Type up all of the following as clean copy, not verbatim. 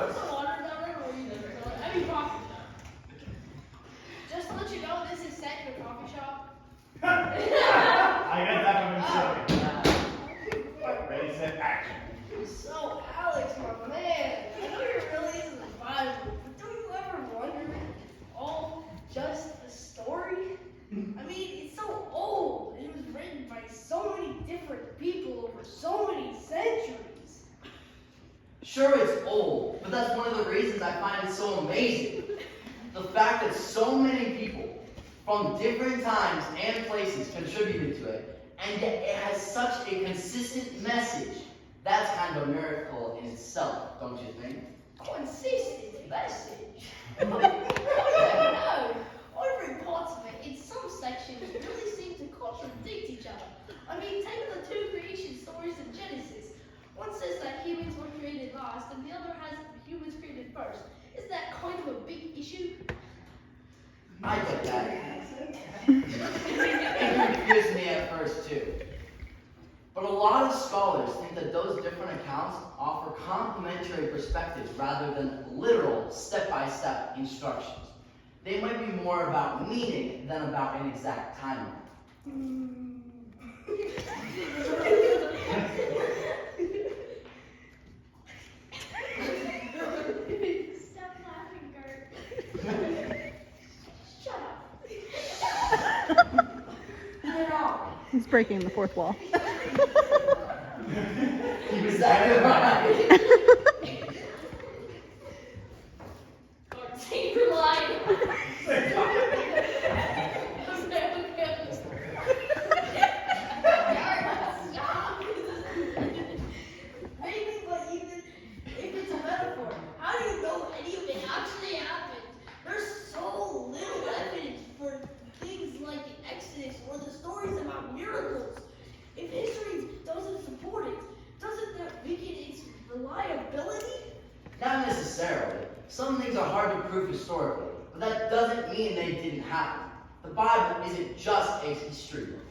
Put some water down there or either. I mean coffee. Just to let you know, this is set in a coffee shop. I got that from Ready, set, action. So, Alex, my man, I know you're really into the Bible, but don't you ever wonder if it's all just a story? I mean, it's so old, and it was written by so many different people over so many centuries. Sure, it's old, but that's one of the reasons I find it so amazing. The fact that so many people from different times and places contributed to it, and yet it has such a consistent message. That's kind of a miracle in itself, don't you think? Consistent message? Oh, no. Different parts of it, in some sections, really seem to contradict each other. I mean, take the two creation stories in Genesis. One says that humans were created last, and the other has humans created first. Isn't that kind of a big issue? I get that. It confused me at first too. But a lot of scholars think that those different accounts offer complementary perspectives rather than literal step-by-step instructions. They might be more about meaning than about an exact timeline. Stop laughing, Gert. Shut up. Get out. He's breaking the fourth wall. He was exactly right. Take your line. Maybe, but even if it's a metaphor, how do you know any of it actually happened? There's so little evidence for things like the Exodus or the stories about miracles. If history doesn't support it, doesn't that weaken its reliability? Not necessarily. Some things are hard to prove historically, but that doesn't mean they didn't happen. The Bible isn't just a history book.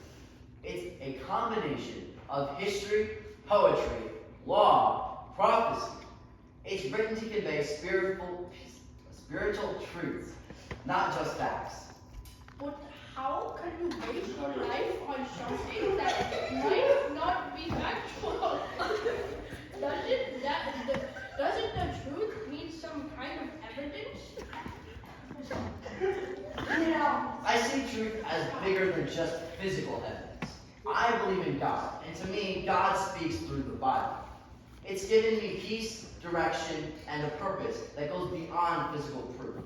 It's a combination of history, poetry, law, prophecy. It's written to convey spiritual truths, not just facts. But how can you base your life on something that might not be factual? Doesn't the truth need some kind of evidence? I see truth as bigger than just physical evidence. I believe in God, and to me, God speaks through the Bible. It's given me peace, direction, and a purpose that goes beyond physical proof.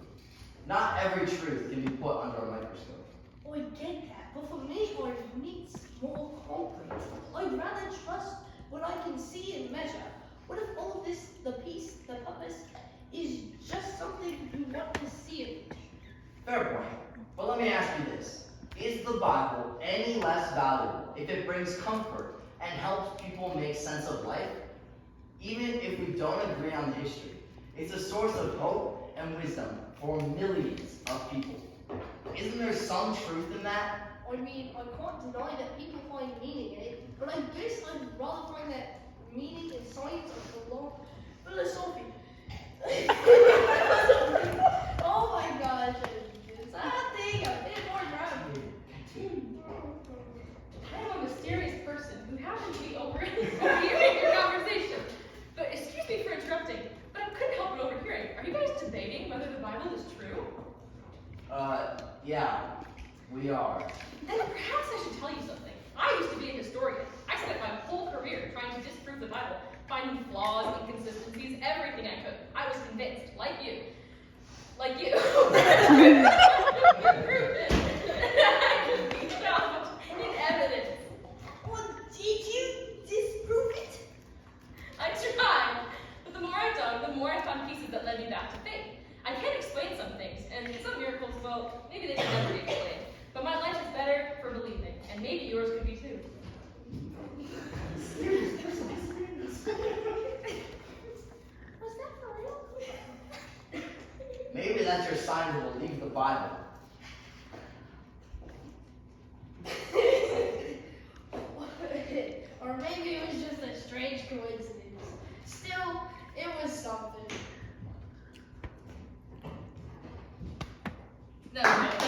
Not every truth can be put under a microscope. I get that, but for me, I need more concrete. I'd rather trust what I can see and measure. What if all of this, the peace, the purpose, is just something you want to see it? Fair point. But let me ask you this. Is the Bible any less valuable if it brings comfort and helps people make sense of life? Even if we don't agree on the history, it's a source of hope and wisdom for millions of people. Isn't there some truth in that? I mean, I can't deny that people find meaning in it, but I guess I'd rather find that meaning in science or philosophy. Oh my gosh, it's that thing, a bit more drunk. I'm a mysterious person who happens to be overhearing your conversation. But excuse me for interrupting, but I couldn't help but overhearing. Are you guys debating whether the Bible is true? Yeah, we are. Then perhaps I should tell you something. I used to be a historian. I spent my whole career trying to disprove the Bible, finding flaws, inconsistencies, everything I could. I was convinced, like you. Like you. Proven. I could be found in evidence. Well, did you disprove it? I tried, but the more I dug, the more I found pieces that led me back to faith. I can't explain some things, and some miracles, well, maybe they can never be explained. But my life is better for believing, and maybe yours could be too. Was that for real? Maybe that's your sign to believe the Bible. Or maybe it was just a strange coincidence. Still, it was something. No,